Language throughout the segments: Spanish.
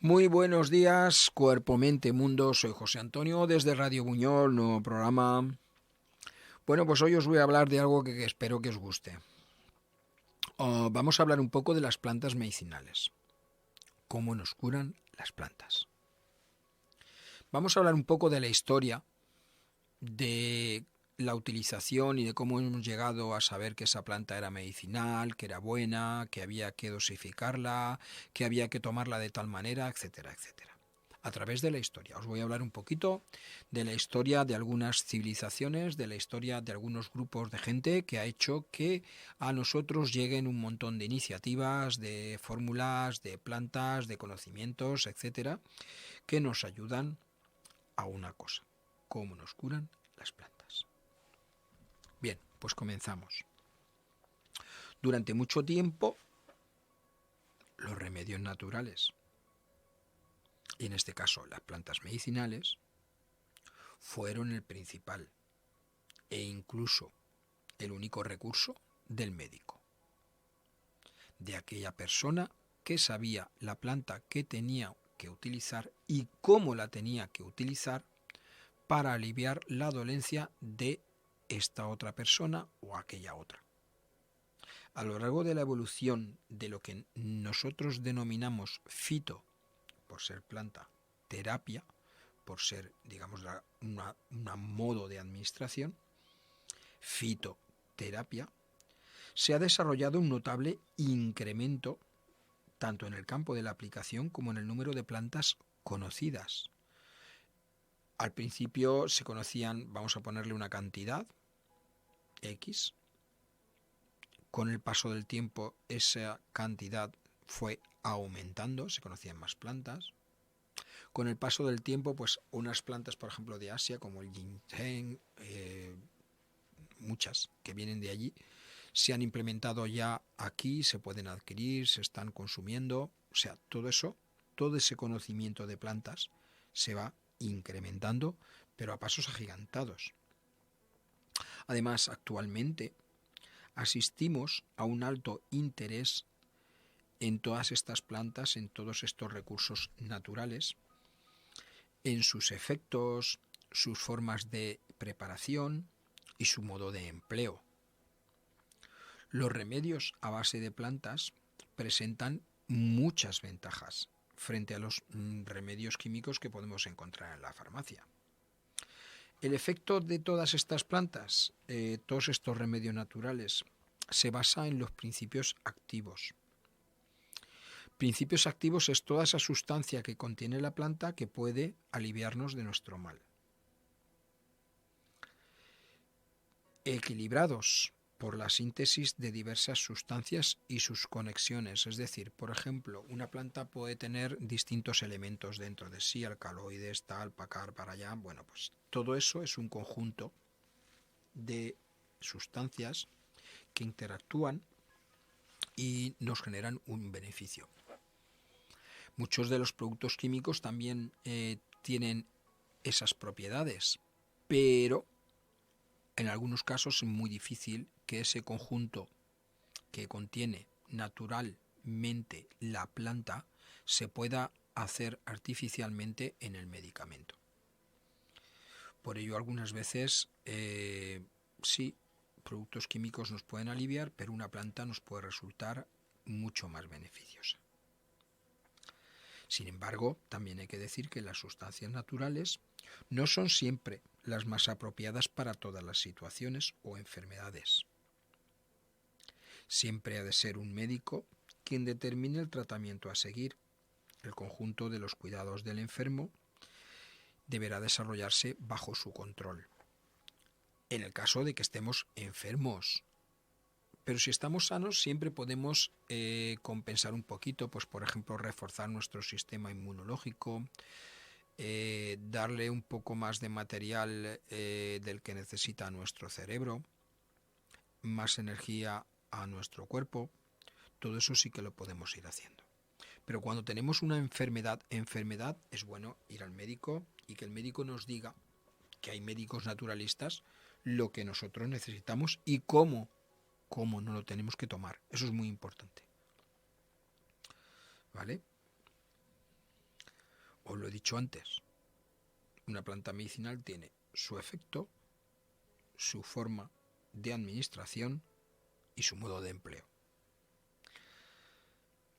Muy buenos días, cuerpo, mente, mundo. Soy José Antonio desde Radio Buñol, nuevo programa. Bueno, pues hoy os voy a hablar de algo que espero que os guste. Vamos a hablar un poco de las plantas medicinales. Cómo nos curan las plantas. Vamos a hablar un poco de la historia, de la utilización y de cómo hemos llegado a saber que esa planta era medicinal, que era buena, que había que dosificarla, que había que tomarla de tal manera, etcétera, etcétera. A través de la historia. Os voy a hablar un poquito de la historia de algunas civilizaciones, de la historia de algunos grupos de gente que ha hecho que a nosotros lleguen un montón de iniciativas, de fórmulas, de plantas, de conocimientos, etcétera, que nos ayudan a una cosa: cómo nos curan las plantas. Bien, pues comenzamos. Durante mucho tiempo, los remedios naturales, y en este caso las plantas medicinales, fueron el principal e incluso el único recurso del médico, de aquella persona que sabía la planta que tenía que utilizar y cómo la tenía que utilizar para aliviar la dolencia de esta otra persona o aquella otra. A lo largo de la evolución de lo que nosotros denominamos fito, por ser planta, terapia, por ser, digamos, una modo de administración, fitoterapia, se ha desarrollado un notable incremento tanto en el campo de la aplicación como en el número de plantas conocidas. Al principio se conocían, vamos a ponerle una cantidad, X. Con el paso del tiempo esa cantidad fue aumentando, se conocían más plantas. Con el paso del tiempo, pues unas plantas, por ejemplo, de Asia, como el ginseng, muchas que vienen de allí, se han implementado ya aquí, se pueden adquirir, se están consumiendo. O sea, todo eso, todo ese conocimiento de plantas se va incrementando, pero a pasos agigantados. Además, actualmente asistimos a un alto interés en todas estas plantas, en todos estos recursos naturales, en sus efectos, sus formas de preparación y su modo de empleo. Los remedios a base de plantas presentan muchas ventajas frente a los remedios químicos que podemos encontrar en la farmacia. El efecto de todas estas plantas, todos estos remedios naturales, se basa en los principios activos. Principios activos es toda esa sustancia que contiene la planta que puede aliviarnos de nuestro mal. Equilibrados por la síntesis de diversas sustancias y sus conexiones. Es decir, por ejemplo, una planta puede tener distintos elementos dentro de sí, alcaloides, tal, para acá, para allá. Bueno, pues todo eso es un conjunto de sustancias que interactúan y nos generan un beneficio. Muchos de los productos químicos también tienen esas propiedades, pero en algunos casos es muy difícil que ese conjunto que contiene naturalmente la planta se pueda hacer artificialmente en el medicamento. Por ello, algunas veces sí, productos químicos nos pueden aliviar, pero una planta nos puede resultar mucho más beneficiosa. Sin embargo, también hay que decir que las sustancias naturales no son siempre las más apropiadas para todas las situaciones o enfermedades. Siempre ha de ser un médico quien determine el tratamiento a seguir. El conjunto de los cuidados del enfermo deberá desarrollarse bajo su control. En el caso de que estemos enfermos, pero si estamos sanos siempre podemos compensar un poquito, pues por ejemplo reforzar nuestro sistema inmunológico, darle un poco más de material del que necesita nuestro cerebro, más energía a nuestro cuerpo. Todo eso sí que lo podemos ir haciendo. Pero cuando tenemos una enfermedad, es bueno ir al médico y que el médico nos diga, que hay médicos naturalistas, lo que nosotros necesitamos y cómo no lo tenemos que tomar. Eso es muy importante. ¿Vale? Os lo he dicho antes, una planta medicinal tiene su efecto, su forma de administración y su modo de empleo.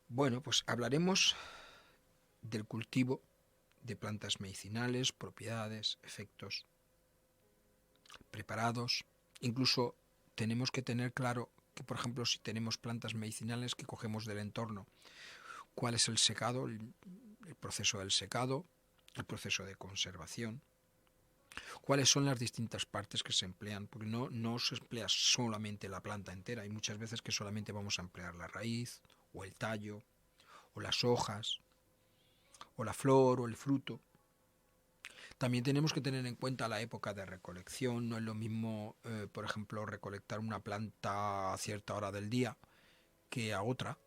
Bueno, pues hablaremos del cultivo de plantas medicinales, propiedades, efectos, preparados. Incluso tenemos que tener claro que, por ejemplo, si tenemos plantas medicinales que cogemos del entorno, cuál es el secado, el proceso del secado, el proceso de conservación, cuáles son las distintas partes que se emplean, porque no se emplea solamente la planta entera, hay muchas veces que solamente vamos a emplear la raíz, o el tallo, o las hojas, o la flor, o el fruto. También tenemos que tener en cuenta la época de recolección. No es lo mismo, por ejemplo, recolectar una planta a cierta hora del día que a otra.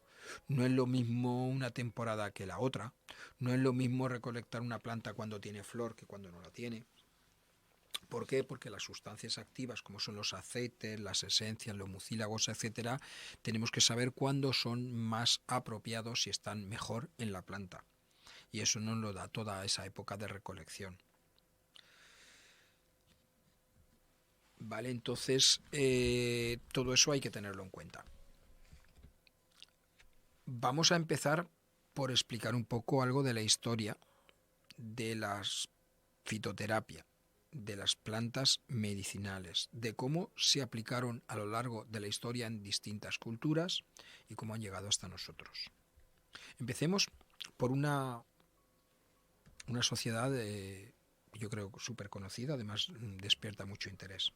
No es lo mismo una temporada que la otra. No es lo mismo recolectar una planta cuando tiene flor que cuando no la tiene. ¿Por qué? Porque las sustancias activas, como son los aceites, las esencias, los mucílagos, etcétera, tenemos que saber cuándo son más apropiados y están mejor en la planta. Y eso nos lo da toda esa época de recolección. Vale, entonces todo eso hay que tenerlo en cuenta. Vamos a empezar por explicar un poco algo de la historia de la fitoterapia, de las plantas medicinales, de cómo se aplicaron a lo largo de la historia en distintas culturas y cómo han llegado hasta nosotros. Empecemos por una sociedad, yo creo, súper conocida, además despierta mucho interés.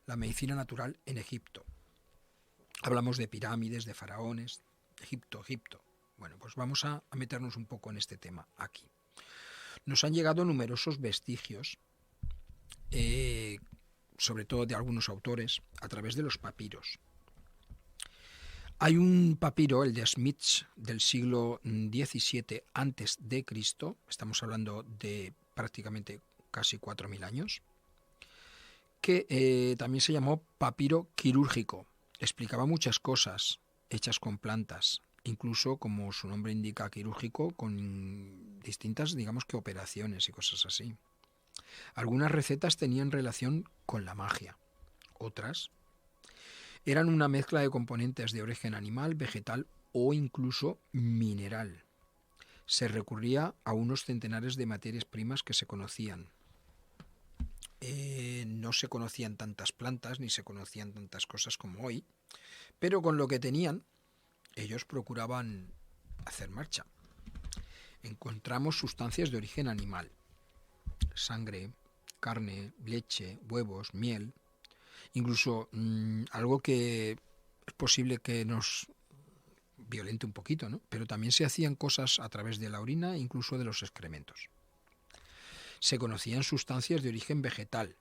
La medicina natural en Egipto. Hablamos de pirámides, de faraones, Egipto. Bueno, pues vamos a meternos un poco en este tema aquí. Nos han llegado numerosos vestigios, sobre todo de algunos autores, a través de los papiros. Hay un papiro, el de Smith, del siglo XVII antes de Cristo, estamos hablando de prácticamente casi 4.000 años, que también se llamó papiro quirúrgico. Explicaba muchas cosas hechas con plantas, incluso, como su nombre indica, quirúrgico, con distintas, digamos que operaciones y cosas así. Algunas recetas tenían relación con la magia, otras eran una mezcla de componentes de origen animal, vegetal o incluso mineral. Se recurría a unos centenares de materias primas que se conocían. No se conocían tantas plantas ni se conocían tantas cosas como hoy, pero con lo que tenían, ellos procuraban hacer marcha. Encontramos sustancias de origen animal, sangre, carne, leche, huevos, miel, incluso algo que es posible que nos violente un poquito, ¿no? Pero también se hacían cosas a través de la orina e incluso de los excrementos. Se conocían sustancias de origen vegetal,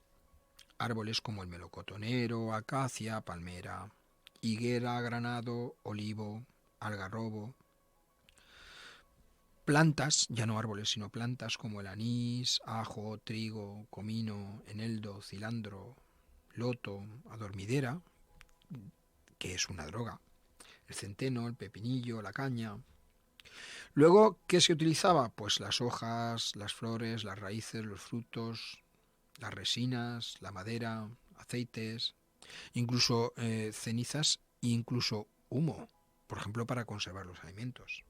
árboles como el melocotonero, acacia, palmera, higuera, granado, olivo, algarrobo. Plantas, ya no árboles, sino plantas como el anís, ajo, trigo, comino, eneldo, cilantro, loto, adormidera, que es una droga, el centeno, el pepinillo, la caña. Luego, ¿qué se utilizaba? Pues las hojas, las flores, las raíces, los frutos, las resinas, la madera, aceites, incluso cenizas e incluso humo, por ejemplo, para conservar los alimentos.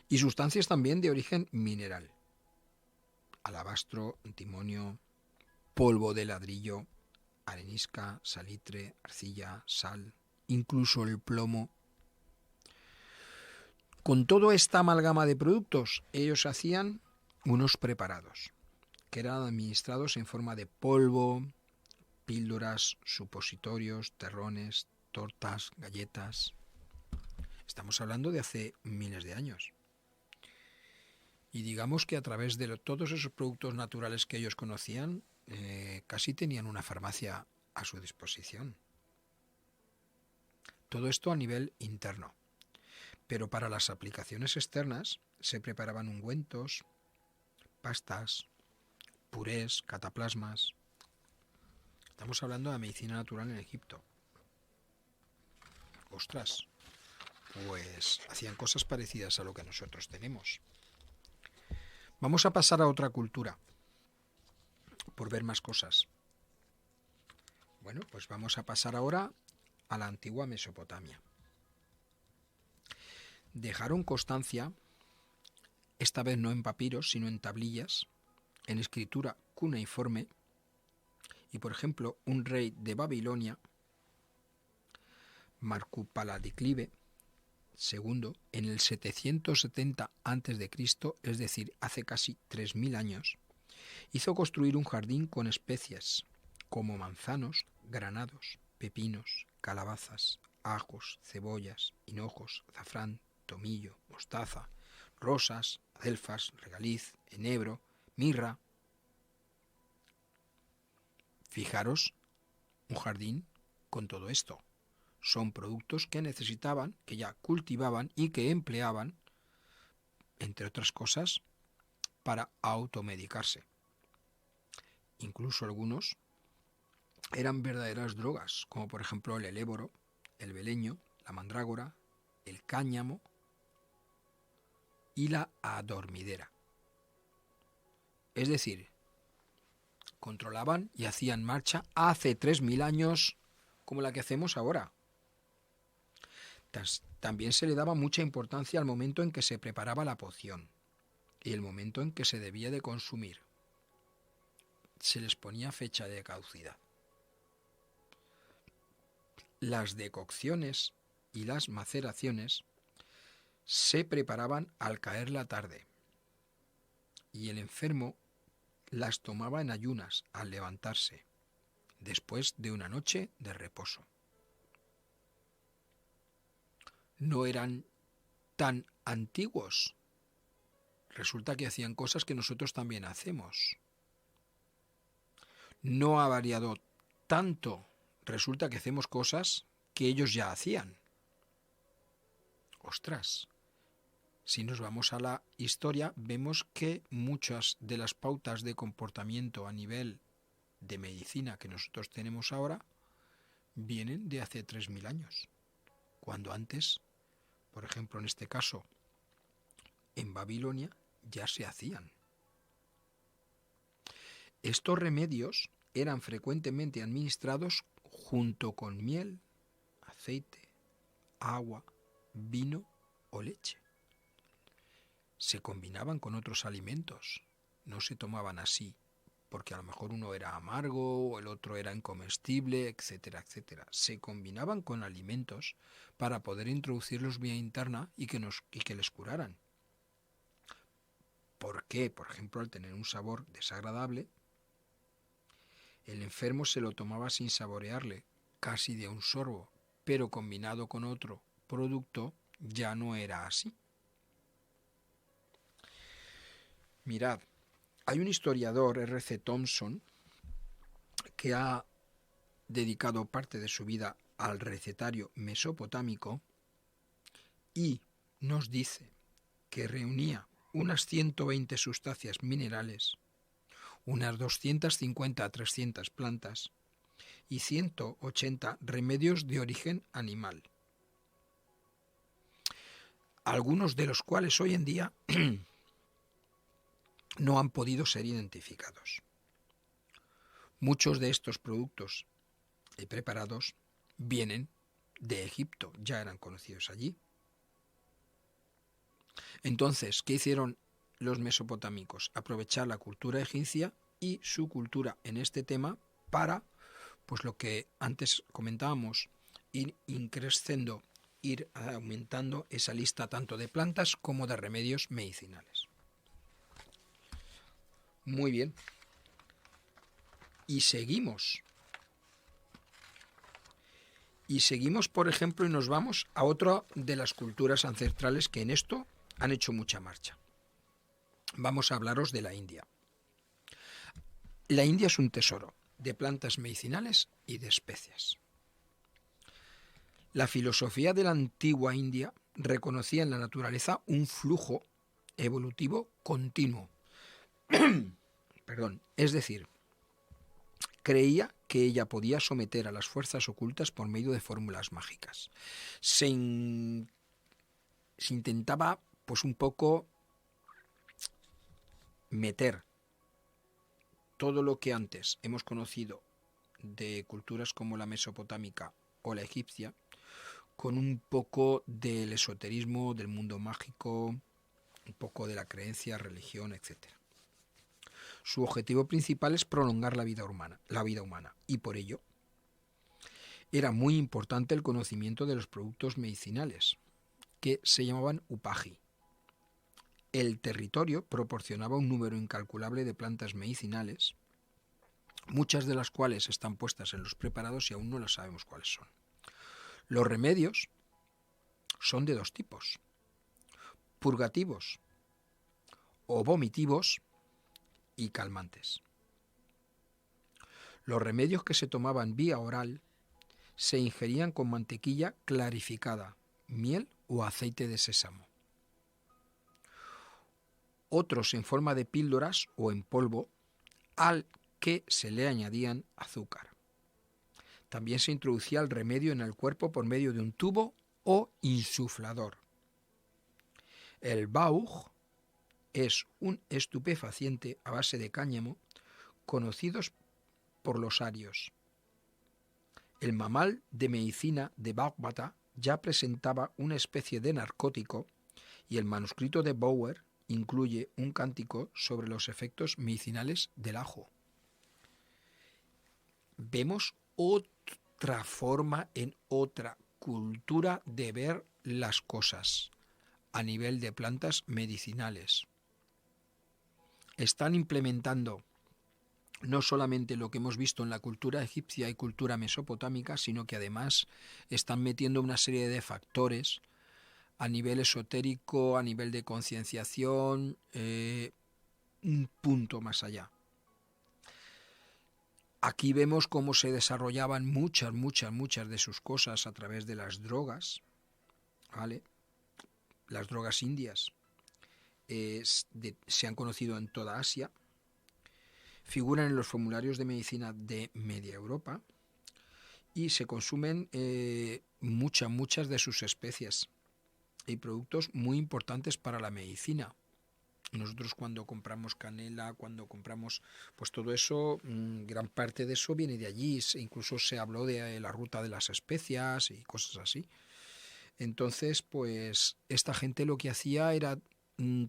Y sustancias también de origen mineral. Alabastro, antimonio, polvo de ladrillo, arenisca, salitre, arcilla, sal, incluso el plomo. Con toda esta amalgama de productos, ellos hacían unos preparados, que eran administrados en forma de polvo, píldoras, supositorios, terrones, tortas, galletas. Estamos hablando de hace miles de años. Y digamos que a través de todos esos productos naturales que ellos conocían, casi tenían una farmacia a su disposición. Todo esto a nivel interno. Pero para las aplicaciones externas se preparaban ungüentos, pastas, purés, cataplasmas. Estamos hablando de medicina natural en Egipto. Ostras, pues hacían cosas parecidas a lo que nosotros tenemos. Vamos a pasar a otra cultura, por ver más cosas. Bueno, pues vamos a pasar ahora a la antigua Mesopotamia. Dejaron constancia, esta vez no en papiros, sino en tablillas, en escritura cuneiforme, y por ejemplo, un rey de Babilonia, Marcupaladiclive II, en el 770 a.C., es decir, hace casi 3000 años, hizo construir un jardín con especies como manzanos, granados, pepinos, calabazas, ajos, cebollas, hinojos, azafrán, tomillo, mostaza, rosas, adelfas, regaliz, enebro, mirra. Fijaros, un jardín con todo esto. Son productos que necesitaban, que ya cultivaban y que empleaban, entre otras cosas, para automedicarse. Incluso algunos eran verdaderas drogas, como por ejemplo el eléboro, el beleño, la mandrágora, el cáñamo y la adormidera. Es decir, controlaban y hacían marcha hace 3000 años como la que hacemos ahora. También se le daba mucha importancia al momento en que se preparaba la poción y el momento en que se debía de consumir. Se les ponía fecha de caducidad. Las decocciones y las maceraciones se preparaban al caer la tarde y el enfermo las tomaba en ayunas al levantarse, después de una noche de reposo. No eran tan antiguos. Resulta que hacían cosas que nosotros también hacemos. No ha variado tanto. Resulta que hacemos cosas que ellos ya hacían. Ostras, si nos vamos a la historia, vemos que muchas de las pautas de comportamiento a nivel de medicina que nosotros tenemos ahora vienen de hace 3000 años, cuando antes, por ejemplo en este caso, en Babilonia ya se hacían. Estos remedios eran frecuentemente administrados junto con miel, aceite, agua, vino o leche. Se combinaban con otros alimentos, no se tomaban así, porque a lo mejor uno era amargo o el otro era incomestible, etcétera, etcétera. Se combinaban con alimentos para poder introducirlos vía interna y que les curaran. ¿Por qué? Por ejemplo, al tener un sabor desagradable, el enfermo se lo tomaba sin saborearle, casi de un sorbo, pero combinado con otro producto ya no era así. Mirad, hay un historiador, R.C. Thompson, que ha dedicado parte de su vida al recetario mesopotámico y nos dice que reunía unas 120 sustancias minerales, unas 250 a 300 plantas y 180 remedios de origen animal, algunos de los cuales hoy en día no han podido ser identificados. Muchos de estos productos y preparados vienen de Egipto, ya eran conocidos allí. Entonces, ¿qué hicieron los mesopotámicos? Aprovechar la cultura egipcia y su cultura en este tema para, pues lo que antes comentábamos, ir increciendo, ir aumentando esa lista tanto de plantas como de remedios medicinales. Muy bien. Y seguimos. Por ejemplo, y nos vamos a otra de las culturas ancestrales que en esto han hecho mucha marcha. Vamos a hablaros de la India. La India es un tesoro de plantas medicinales y de especias. La filosofía de la antigua India reconocía en la naturaleza un flujo evolutivo continuo. Es decir, creía que ella podía someter a las fuerzas ocultas por medio de fórmulas mágicas. Se intentaba, pues un poco, meter todo lo que antes hemos conocido de culturas como la mesopotámica o la egipcia, con un poco del esoterismo, del mundo mágico, un poco de la creencia, religión, etc. Su objetivo principal es prolongar la vida humana, y por ello era muy importante el conocimiento de los productos medicinales, que se llamaban upaji. El territorio proporcionaba un número incalculable de plantas medicinales, muchas de las cuales están puestas en los preparados y aún no las sabemos cuáles son. Los remedios son de dos tipos: purgativos o vomitivos y calmantes. Los remedios que se tomaban vía oral se ingerían con mantequilla clarificada, miel o aceite de sésamo. Otros en forma de píldoras o en polvo, al que se le añadían azúcar. También se introducía el remedio en el cuerpo por medio de un tubo o insuflador. El bauj es un estupefaciente a base de cáñamo conocidos por los arios. El manual de medicina de Bhagavata ya presentaba una especie de narcótico y el manuscrito de Bower incluye un cántico sobre los efectos medicinales del ajo. Vemos otra forma en otra cultura de ver las cosas a nivel de plantas medicinales. Están implementando no solamente lo que hemos visto en la cultura egipcia y cultura mesopotámica, sino que además están metiendo una serie de factores a nivel esotérico, a nivel de concienciación, un punto más allá. Aquí vemos cómo se desarrollaban muchas de sus cosas a través de las drogas, ¿vale? Las drogas indias se han conocido en toda Asia, figuran en los formularios de medicina de media Europa y se consumen muchas de sus especies y productos muy importantes para la medicina. Nosotros cuando compramos canela, cuando compramos pues todo eso, gran parte de eso viene de allí, incluso se habló de la ruta de las especias y cosas así. Entonces, pues esta gente lo que hacía era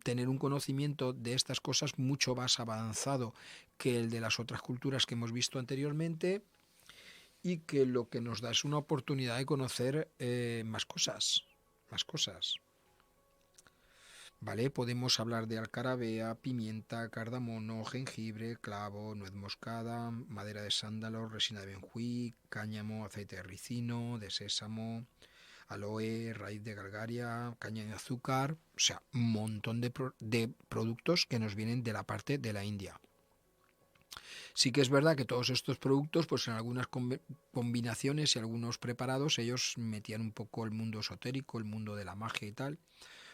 tener un conocimiento de estas cosas mucho más avanzado que el de las otras culturas que hemos visto anteriormente, y que lo que nos da es una oportunidad de conocer más cosas. ¿Vale? Podemos hablar de alcarabea, pimienta, cardamomo, jengibre, clavo, nuez moscada, madera de sándalo, resina de benjuí, cáñamo, aceite de ricino, de sésamo, aloe, raíz de gargaria, caña de azúcar, o sea, un montón de productos que nos vienen de la parte de la India. Sí que es verdad que todos estos productos, pues en algunas combinaciones y algunos preparados, ellos metían un poco el mundo esotérico, el mundo de la magia y tal,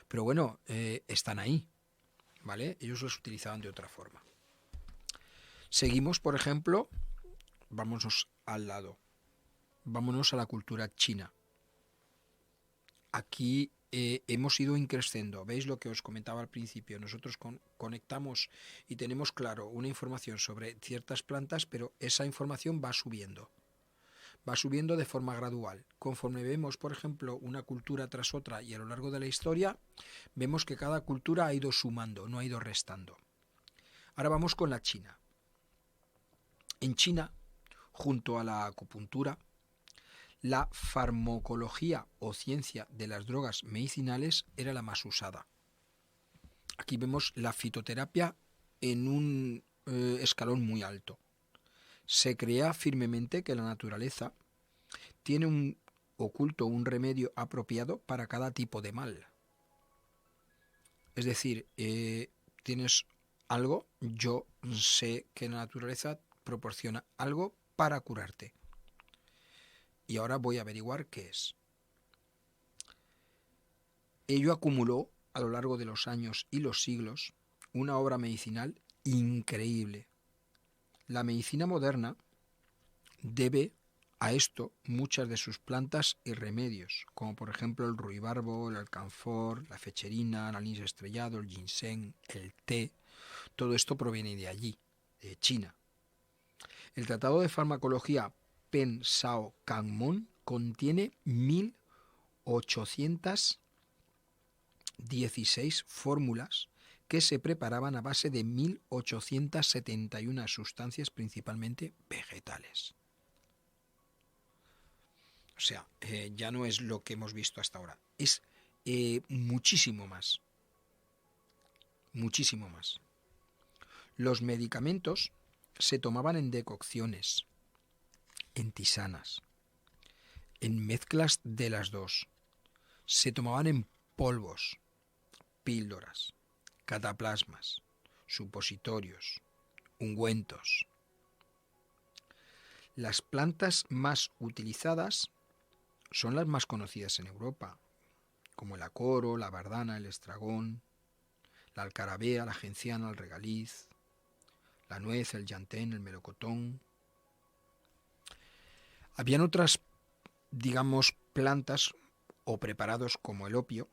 pero bueno, están ahí, ¿vale? Ellos los utilizaban de otra forma. Seguimos, por ejemplo, vámonos al lado, vámonos a la cultura china. Aquí hemos ido increciendo. ¿Veis lo que os comentaba al principio? Nosotros conectamos y tenemos claro una información sobre ciertas plantas, pero esa información va subiendo de forma gradual. Conforme vemos, por ejemplo, una cultura tras otra y a lo largo de la historia, vemos que cada cultura ha ido sumando, no ha ido restando. Ahora vamos con la China. En China, junto a la acupuntura, la farmacología o ciencia de las drogas medicinales era la más usada. Aquí vemos la fitoterapia en un escalón muy alto. Se crea firmemente que la naturaleza tiene oculto un remedio apropiado para cada tipo de mal. Es decir, tienes algo, yo sé que la naturaleza proporciona algo para curarte. Y ahora voy a averiguar qué es. Ello acumuló a lo largo de los años y los siglos una obra medicinal increíble. La medicina moderna debe a esto muchas de sus plantas y remedios, como por ejemplo el ruibarbo, el alcanfor, la fecherina, el anís estrellado, el ginseng, el té, Todo esto proviene de allí, de China. El Tratado de Farmacología Pen Sao Kangmon contiene 1816 fórmulas que se preparaban a base de 1871 sustancias principalmente vegetales. O sea, ya no es lo que hemos visto hasta ahora, es muchísimo más, muchísimo más. Los medicamentos se tomaban en decocciones, en tisanas, en mezclas de las dos. Se tomaban en polvos, píldoras, cataplasmas, supositorios, ungüentos. Las plantas más utilizadas son las más conocidas en Europa, como el acoro, la bardana, el estragón, la alcarabea, la genciana, el regaliz, la nuez, el llantén, el melocotón. Habían otras, digamos, plantas o preparados como el opio,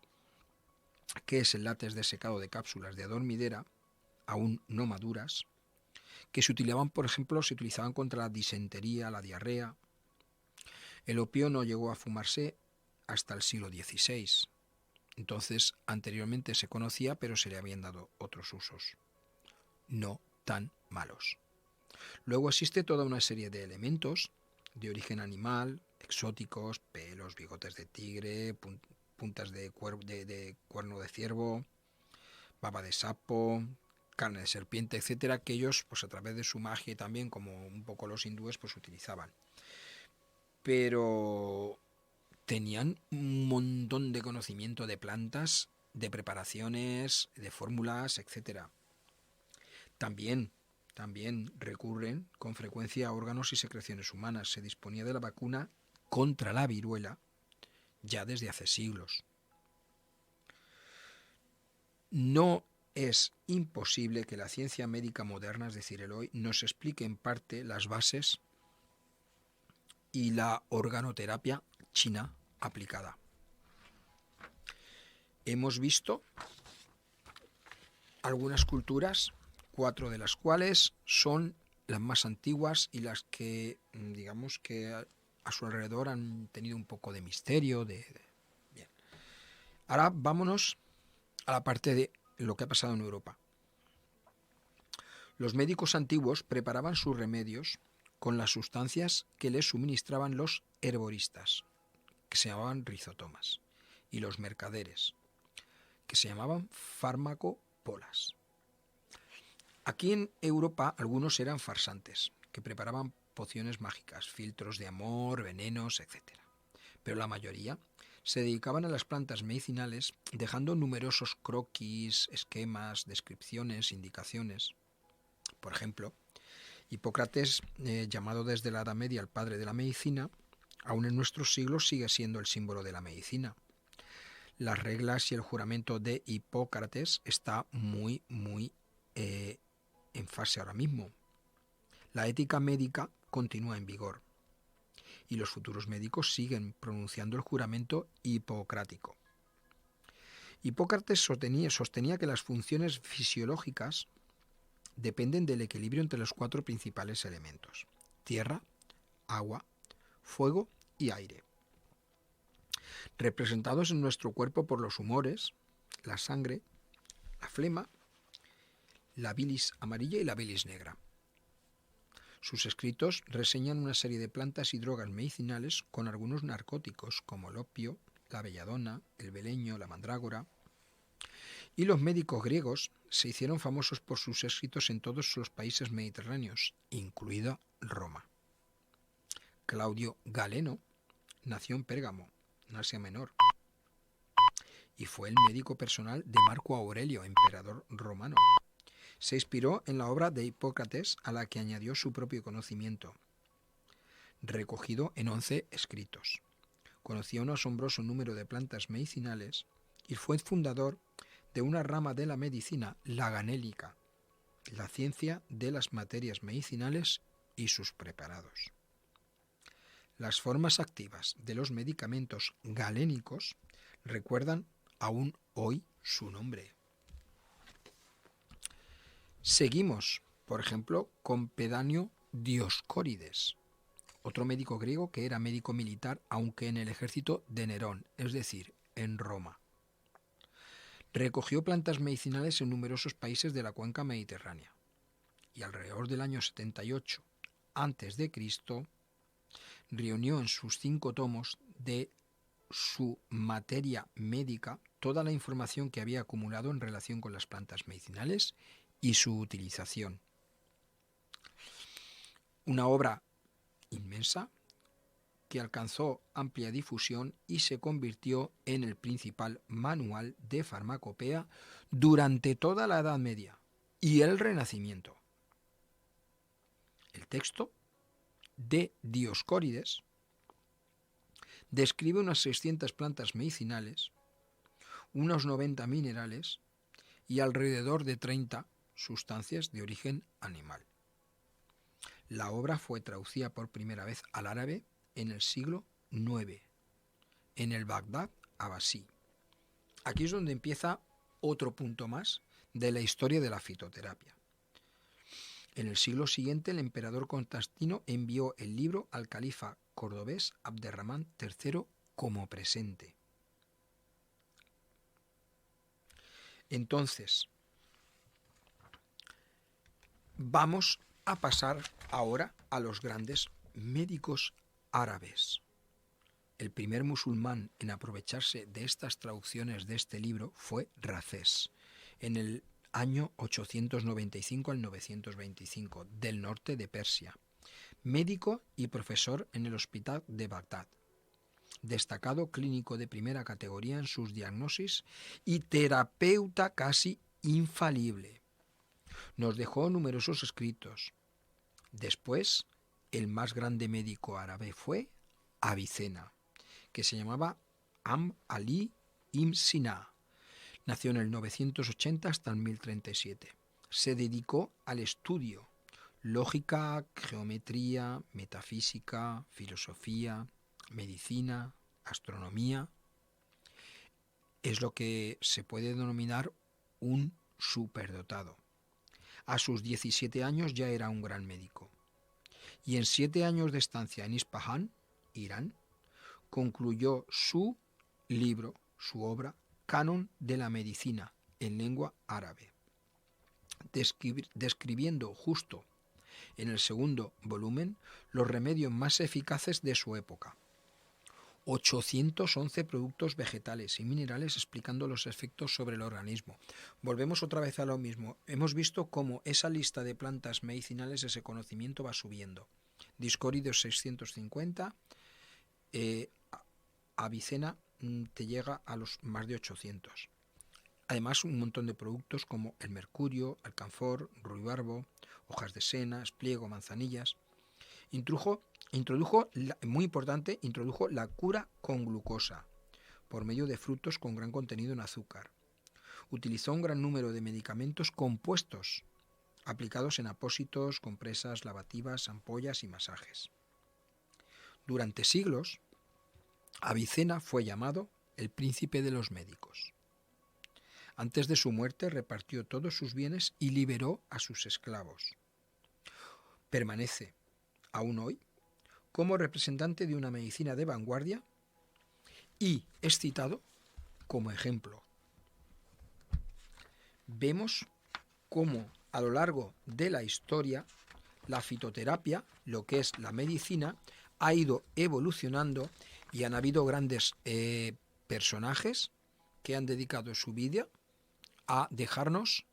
que es el látex desecado de cápsulas de adormidera, aún no maduras, que se utilizaban, por ejemplo, contra la disentería, la diarrea. El opio no llegó a fumarse hasta el siglo XVI. Entonces, anteriormente se conocía, pero se le habían dado otros usos, no tan malos. Luego existe toda una serie de elementos de origen animal, exóticos, pelos, bigotes de tigre, puntas de cuerno de ciervo, baba de sapo, carne de serpiente, etcétera, que ellos, pues a través de su magia y también, como un poco los hindúes, pues utilizaban. Pero tenían un montón de conocimiento de plantas, de preparaciones, de fórmulas, etcétera. También recurren con frecuencia a órganos y secreciones humanas. Se disponía de la vacuna contra la viruela ya desde hace siglos. No es imposible que la ciencia médica moderna, es decir, el hoy, nos explique en parte las bases y la organoterapia china aplicada. Hemos visto algunas culturas, 4 de las cuales son las más antiguas y las que, digamos, que a su alrededor han tenido un poco de misterio. Bien. Ahora vámonos a la parte de lo que ha pasado en Europa. Los médicos antiguos preparaban sus remedios con las sustancias que les suministraban los herboristas, que se llamaban rizotomas, y los mercaderes, que se llamaban farmacopolas. Aquí en Europa algunos eran farsantes, que preparaban pociones mágicas, filtros de amor, venenos, etc. Pero la mayoría se dedicaban a las plantas medicinales, dejando numerosos croquis, esquemas, descripciones, indicaciones. Por ejemplo, Hipócrates, llamado desde la Edad Media el padre de la medicina, aún en nuestros siglos sigue siendo el símbolo de la medicina. Las reglas y el juramento de Hipócrates está muy en fase ahora mismo. La ética médica continúa en vigor y los futuros médicos siguen pronunciando el juramento hipocrático. Hipócrates sostenía que las funciones fisiológicas dependen del equilibrio entre los 4 principales elementos: tierra, agua, fuego y aire, representados en nuestro cuerpo por los humores, la sangre, la flema, la bilis amarilla y la bilis negra. Sus escritos reseñan una serie de plantas y drogas medicinales con algunos narcóticos como el opio, la belladona, el beleño, la mandrágora. Y los médicos griegos se hicieron famosos por sus escritos en todos los países mediterráneos, incluida Roma. Claudio Galeno nació en Pérgamo, en Asia Menor, y fue el médico personal de Marco Aurelio, emperador romano. Se inspiró en la obra de Hipócrates, a la que añadió su propio conocimiento, recogido en 11 escritos. Conocía un asombroso número de plantas medicinales y fue fundador de una rama de la medicina, la ganélica, la ciencia de las materias medicinales y sus preparados. Las formas activas de los medicamentos galénicos recuerdan aún hoy su nombre. Seguimos, por ejemplo, con Pedanio Dioscórides, otro médico griego que era médico militar, aunque en el ejército de Nerón, es decir, en Roma. Recogió plantas medicinales en numerosos países de la cuenca mediterránea y alrededor del año 78 a.C. reunió en sus 5 tomos de su materia médica toda la información que había acumulado en relación con las plantas medicinales y su utilización. Una obra inmensa que alcanzó amplia difusión y se convirtió en el principal manual de farmacopea durante toda la Edad Media y el Renacimiento. El texto de Dioscórides describe unas 600 plantas medicinales, unos 90 minerales y alrededor de 30 sustancias de origen animal. La obra fue traducida por primera vez al árabe en el siglo IX, en el Bagdad abasí. Aquí es donde empieza otro punto más de la historia de la fitoterapia. En el siglo siguiente, el emperador Constantino envió el libro al califa cordobés Abderramán III como presente. Entonces, vamos a pasar ahora a los grandes médicos árabes. El primer musulmán en aprovecharse de estas traducciones de este libro fue Racés, en el año 895 al 925, del norte de Persia, médico y profesor en el Hospital de Bagdad, destacado clínico de primera categoría en sus diagnosis y terapeuta casi infalible. Nos dejó numerosos escritos. Después, el más grande médico árabe fue Avicena, que se llamaba Am Ali Ibn Sina. Nació en el 980 hasta el 1037. Se dedicó al estudio, lógica, geometría, metafísica, filosofía, medicina, astronomía. Es lo que se puede denominar un superdotado. A sus 17 años ya era un gran médico. Y en 7 años de estancia en Isfahán, Irán, concluyó su libro, su obra, Canon de la Medicina, en lengua árabe, describiendo justo en el segundo volumen los remedios más eficaces de su época. 811 productos vegetales y minerales explicando los efectos sobre el organismo. Volvemos otra vez a lo mismo. Hemos visto cómo esa lista de plantas medicinales, ese conocimiento va subiendo. Dioscórides 650, Avicena te llega a los más de 800. Además, un montón de productos como el mercurio, alcanfor, ruibarbo, hojas de sena, espliego, manzanillas. Introdujo, muy importante, introdujo la cura con glucosa, por medio de frutos con gran contenido en azúcar. Utilizó un gran número de medicamentos compuestos, aplicados en apósitos, compresas, lavativas, ampollas y masajes. Durante siglos, Avicena fue llamado el príncipe de los médicos. Antes de su muerte repartió todos sus bienes y liberó a sus esclavos. Permanece, aún hoy, como representante de una medicina de vanguardia y es citado como ejemplo. Vemos cómo a lo largo de la historia la fitoterapia, lo que es la medicina, ha ido evolucionando y han habido grandes personajes que han dedicado su vida a dejarnos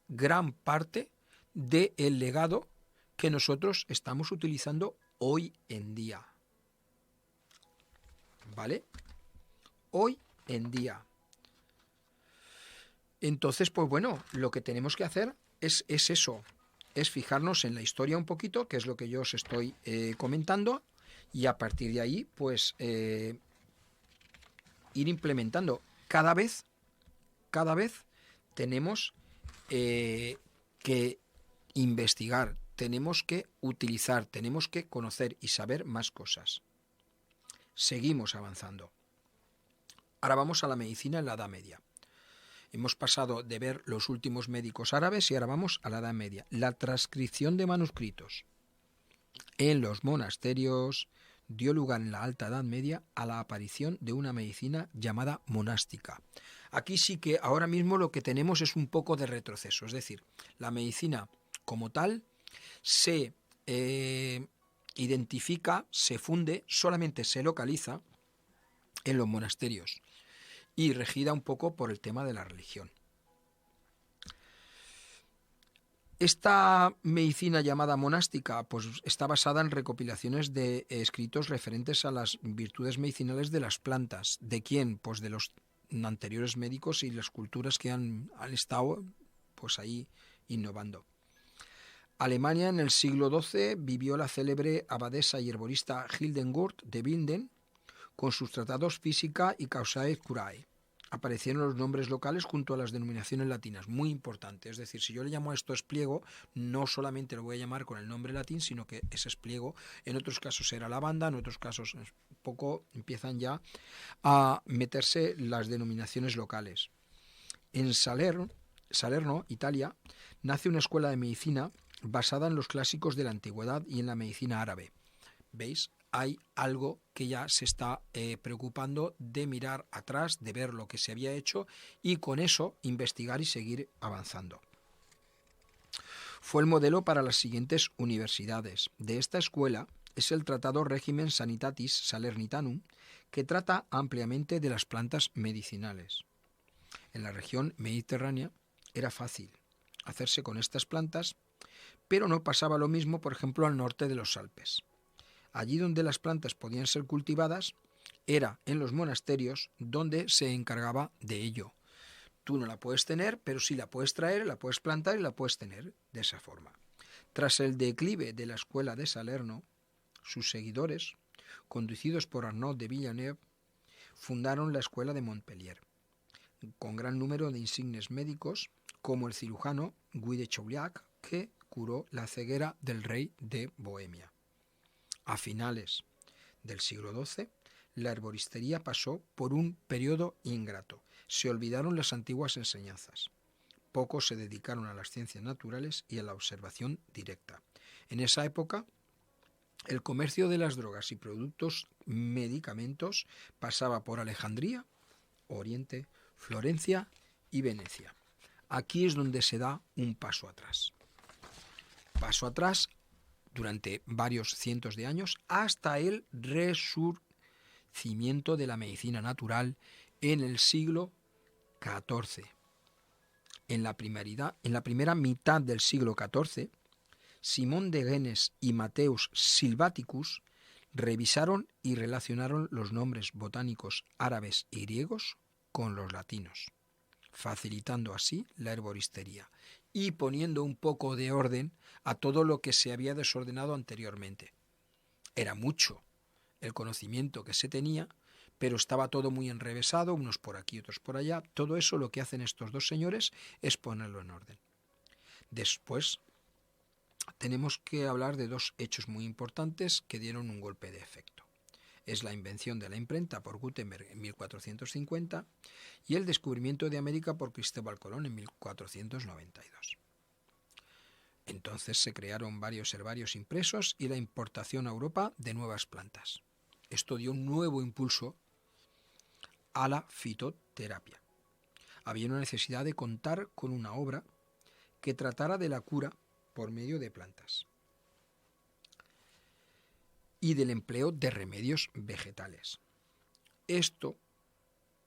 gran parte del legado que nosotros estamos utilizando hoy en día. ¿Vale? Hoy en día. Entonces, pues bueno, lo que tenemos que hacer es eso, es fijarnos en la historia un poquito, que es lo que yo os estoy comentando, y a partir de ahí, pues, ir implementando. Cada vez tenemos que investigar, tenemos que utilizar, tenemos que conocer y saber más cosas. Seguimos avanzando. Ahora vamos a la medicina en la Edad Media. Hemos pasado de ver los últimos médicos árabes y ahora vamos a la Edad Media. La transcripción de manuscritos en los monasterios dio lugar en la Alta Edad Media a la aparición de una medicina llamada monástica. Aquí sí que ahora mismo lo que tenemos es un poco de retroceso, es decir, la medicina como tal se identifica, se funde, solamente se localiza en los monasterios y regida un poco por el tema de la religión. Esta medicina llamada monástica pues, está basada en recopilaciones de escritos referentes a las virtudes medicinales de las plantas. ¿De quién? Pues de los anteriores médicos y las culturas que han estado pues, ahí innovando. Alemania en el siglo XII vivió la célebre abadesa y herborista Hildegard de Bingen con sus tratados Física y Causae Curae. Aparecieron los nombres locales junto a las denominaciones latinas, muy importante. Es decir, si yo le llamo a esto espliego, no solamente lo voy a llamar con el nombre latín, sino que ese espliego en otros casos era lavanda, en otros casos un poco empiezan ya a meterse las denominaciones locales. En Salerno, Italia, nace una escuela de medicina basada en los clásicos de la antigüedad y en la medicina árabe. ¿Veis? Hay algo que ya se está preocupando de mirar atrás, de ver lo que se había hecho y con eso investigar y seguir avanzando. Fue el modelo para las siguientes universidades. De esta escuela es el tratado Regimen Sanitatis Salernitanum, que trata ampliamente de las plantas medicinales. En la región mediterránea era fácil hacerse con estas plantas, pero no pasaba lo mismo, por ejemplo, al norte de los Alpes. Allí donde las plantas podían ser cultivadas era en los monasterios donde se encargaba de ello. Tú no la puedes tener, pero sí la puedes traer, la puedes plantar y la puedes tener de esa forma. Tras el declive de la escuela de Salerno, sus seguidores, conducidos por Arnaud de Villeneuve, fundaron la escuela de Montpellier, con gran número de insignes médicos, como el cirujano Guy de Chauliac, que curó la ceguera del rey de Bohemia. A finales del siglo XII, la herboristería pasó por un periodo ingrato. Se olvidaron las antiguas enseñanzas. Pocos se dedicaron a las ciencias naturales y a la observación directa. En esa época, el comercio de las drogas y productos medicamentos pasaba por Alejandría, Oriente, Florencia y Venecia. Aquí es donde se da un paso atrás. Paso atrás durante varios cientos de años hasta el resurgimiento de la medicina natural en el siglo XIV. En la primera mitad del siglo XIV, Simón de Genes y Mateus Silvaticus revisaron y relacionaron los nombres botánicos árabes y griegos con los latinos, facilitando así la herboristería y poniendo un poco de orden a todo lo que se había desordenado anteriormente. Era mucho el conocimiento que se tenía, pero estaba todo muy enrevesado, unos por aquí, otros por allá. Todo eso lo que hacen estos dos señores es ponerlo en orden. Después tenemos que hablar de dos hechos muy importantes que dieron un golpe de efecto. Es la invención de la imprenta por Gutenberg en 1450 y el descubrimiento de América por Cristóbal Colón en 1492. Entonces se crearon varios herbarios impresos y la importación a Europa de nuevas plantas. Esto dio un nuevo impulso a la fitoterapia. Había una necesidad de contar con una obra que tratara de la cura por medio de plantas y del empleo de remedios vegetales. Esto,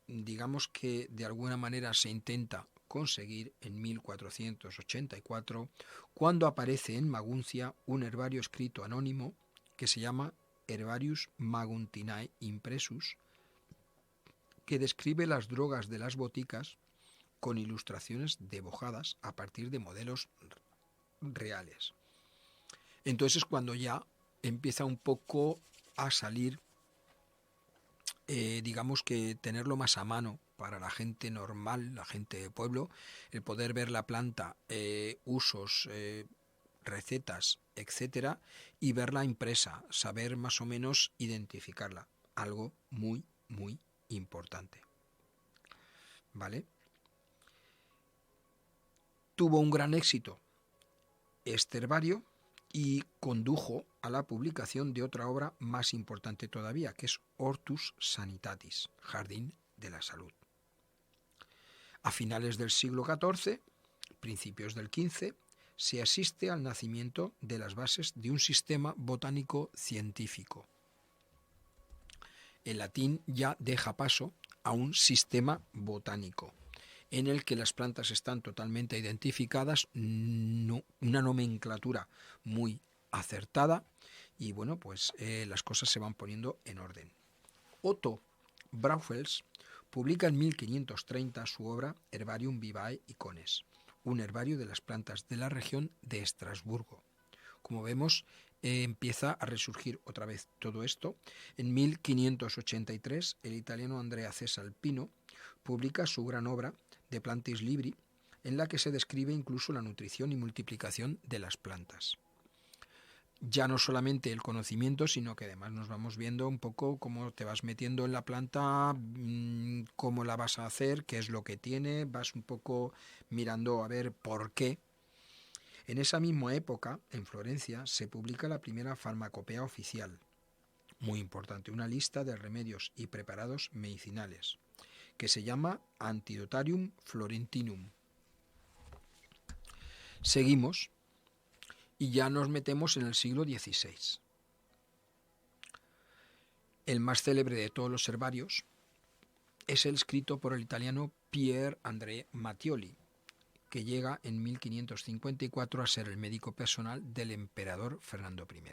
digamos que de alguna manera se intenta conseguir en 1484, cuando aparece en Maguncia un herbario escrito anónimo que se llama Herbarius Maguntinae Impressus, que describe las drogas de las boticas con ilustraciones dibujadas a partir de modelos reales. Entonces es cuando ya empieza un poco a salir, digamos que tenerlo más a mano para la gente normal, la gente de pueblo, el poder ver la planta, usos, recetas, etcétera, y verla impresa, saber más o menos identificarla. Algo muy, muy importante. ¿Vale? Tuvo un gran éxito este herbario y condujo a la publicación de otra obra más importante todavía, que es Hortus Sanitatis, Jardín de la Salud. A finales del siglo XIV, principios del XV, se asiste al nacimiento de las bases de un sistema botánico científico. El latín ya deja paso a un sistema botánico, en el que las plantas están totalmente identificadas, una nomenclatura muy acertada y bueno, pues las cosas se van poniendo en orden. Otto Braufels publica en 1530 su obra Herbarium Vivae Icones, un herbario de las plantas de la región de Estrasburgo. Como vemos, empieza a resurgir otra vez todo esto. En 1583, el italiano Andrea Cesalpino publica su gran obra De Plantis Libri, en la que se describe incluso la nutrición y multiplicación de las plantas. Ya no solamente el conocimiento, sino que además nos vamos viendo un poco cómo te vas metiendo en la planta, cómo la vas a hacer, qué es lo que tiene, vas un poco mirando a ver por qué. En esa misma época, en Florencia, se publica la primera farmacopea oficial, muy importante, una lista de remedios y preparados medicinales, que se llama Antidotarium Florentinum. Seguimos y ya nos metemos en el siglo XVI. El más célebre de todos los herbarios es el escrito por el italiano Pier André Mattioli, que llega en 1554 a ser el médico personal del emperador Fernando I.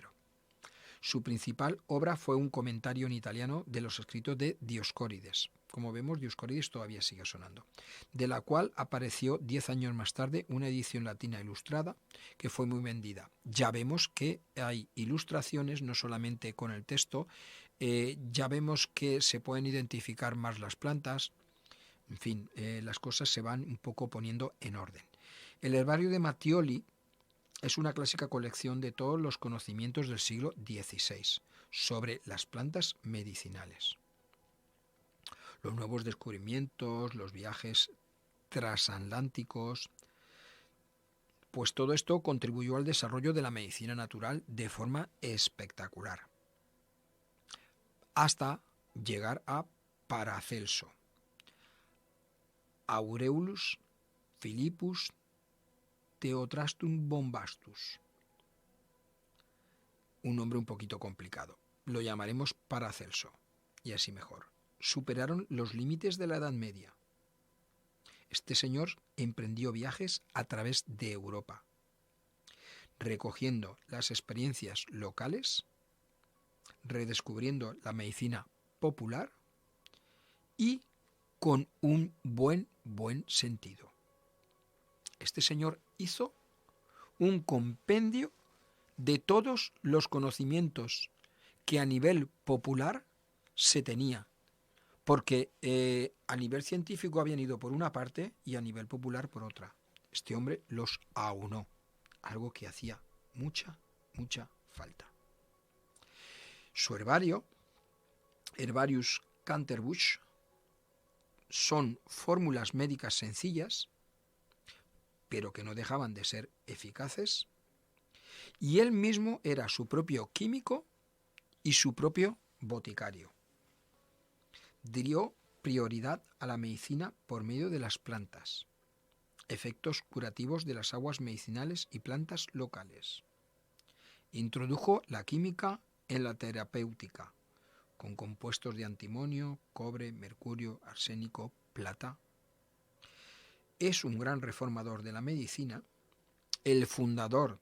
Su principal obra fue un comentario en italiano de los escritos de Dioscórides. Como vemos, Dioscórides todavía sigue sonando, de la cual apareció 10 años más tarde una edición latina ilustrada que fue muy vendida. Ya vemos que hay ilustraciones, no solamente con el texto, ya vemos que se pueden identificar más las plantas, en fin, las cosas se van un poco poniendo en orden. El herbario de Mattioli es una clásica colección de todos los conocimientos del siglo XVI sobre las plantas medicinales. Los nuevos descubrimientos, los viajes transatlánticos, pues todo esto contribuyó al desarrollo de la medicina natural de forma espectacular, hasta llegar a Paracelso, Aureolus Philippus Theophrastus Bombastus. Un nombre un poquito complicado. Lo llamaremos Paracelso, y así mejor. Superaron los límites de la Edad Media. Este señor emprendió viajes a través de Europa, recogiendo las experiencias locales, redescubriendo la medicina popular y con un buen sentido. Este señor hizo un compendio de todos los conocimientos que a nivel popular se tenía, porque a nivel científico habían ido por una parte y a nivel popular por otra. Este hombre los aunó, algo que hacía mucha falta. Su herbario, Herbarius Canterbusch, son fórmulas médicas sencillas, pero que no dejaban de ser eficaces, y él mismo era su propio químico y su propio boticario. Dio prioridad a la medicina por medio de las plantas, efectos curativos de las aguas medicinales y plantas locales. Introdujo la química en la terapéutica, con compuestos de antimonio, cobre, mercurio, arsénico, plata. Es un gran reformador de la medicina, el fundador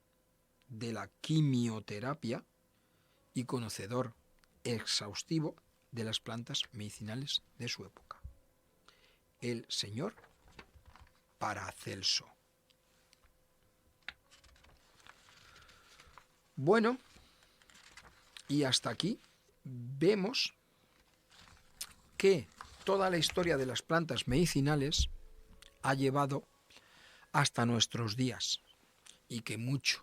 de la quimioterapia y conocedor exhaustivo de las plantas medicinales de su época. El señor Paracelso. Bueno, y hasta aquí vemos que toda la historia de las plantas medicinales ha llevado hasta nuestros días y que muchos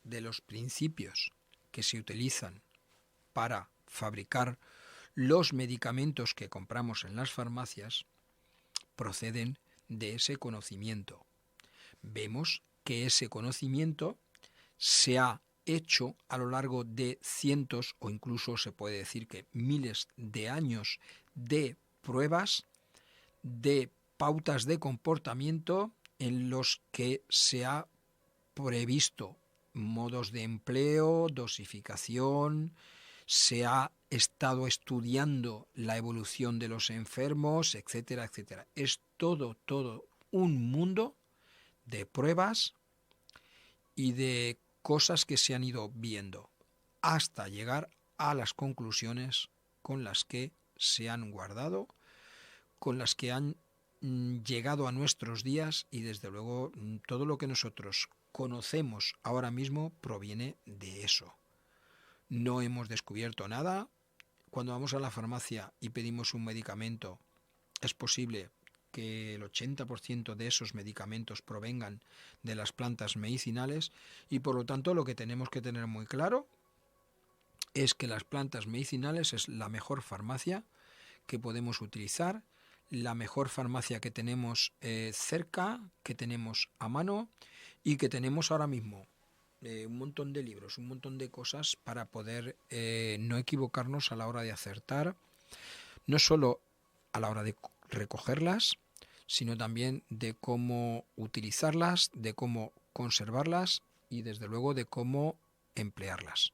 de los principios que se utilizan para fabricar los medicamentos que compramos en las farmacias proceden de ese conocimiento. vemos que ese conocimiento se ha hecho a lo largo de cientos o incluso se puede decir que miles de años de pruebas, de pautas de comportamiento en los que se ha previsto modos de empleo, dosificación, se ha estado estudiando la evolución de los enfermos, etcétera, etcétera. Es todo un mundo de pruebas y de cosas que se han ido viendo hasta llegar a las conclusiones con las que se han guardado, con las que han llegado a nuestros días y desde luego todo lo que nosotros conocemos ahora mismo proviene de eso. No hemos descubierto nada. Cuando vamos a la farmacia y pedimos un medicamento, es posible que el 80% de esos medicamentos provengan de las plantas medicinales y por lo tanto lo que tenemos que tener muy claro es que las plantas medicinales es la mejor farmacia que podemos utilizar, la mejor farmacia que tenemos cerca, que tenemos a mano y que tenemos ahora mismo un montón de libros, un montón de cosas para poder no equivocarnos a la hora de acertar, no solo a la hora de recogerlas, sino también de cómo utilizarlas, de cómo conservarlas y desde luego de cómo emplearlas.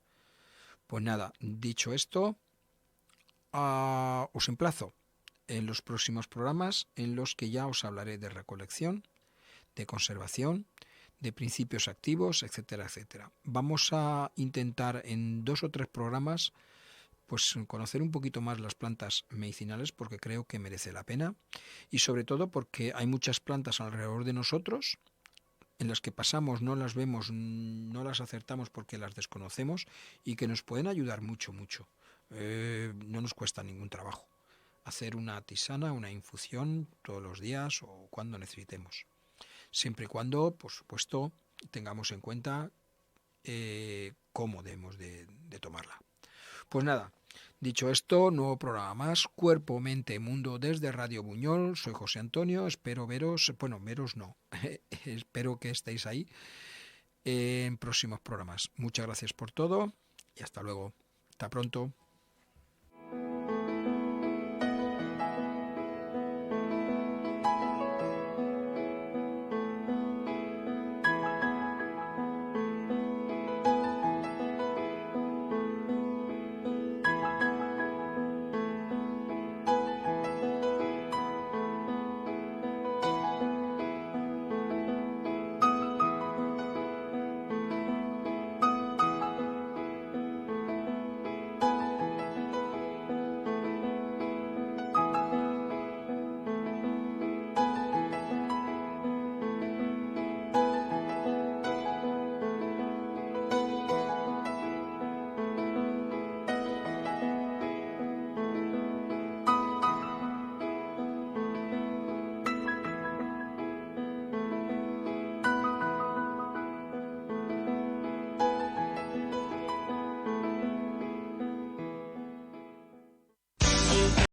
Pues nada, dicho esto, os emplazo en los próximos programas en los que ya os hablaré de recolección, de conservación, de principios activos, etcétera, etcétera. Vamos a intentar en 2 o 3 programas pues conocer un poquito más las plantas medicinales porque creo que merece la pena y sobre todo porque hay muchas plantas alrededor de nosotros en las que pasamos, no las vemos, no las acertamos porque las desconocemos y que nos pueden ayudar mucho. No nos cuesta ningún trabajo hacer una tisana, una infusión todos los días o cuando necesitemos. Siempre y cuando, por supuesto, tengamos en cuenta cómo debemos de tomarla. Pues nada, dicho esto, nuevo programa más, Cuerpo, Mente, Mundo desde Radio Buñol. Soy José Antonio, espero veros, bueno, veros no, espero que estéis ahí en próximos programas. Muchas gracias por todo y hasta luego. Hasta pronto.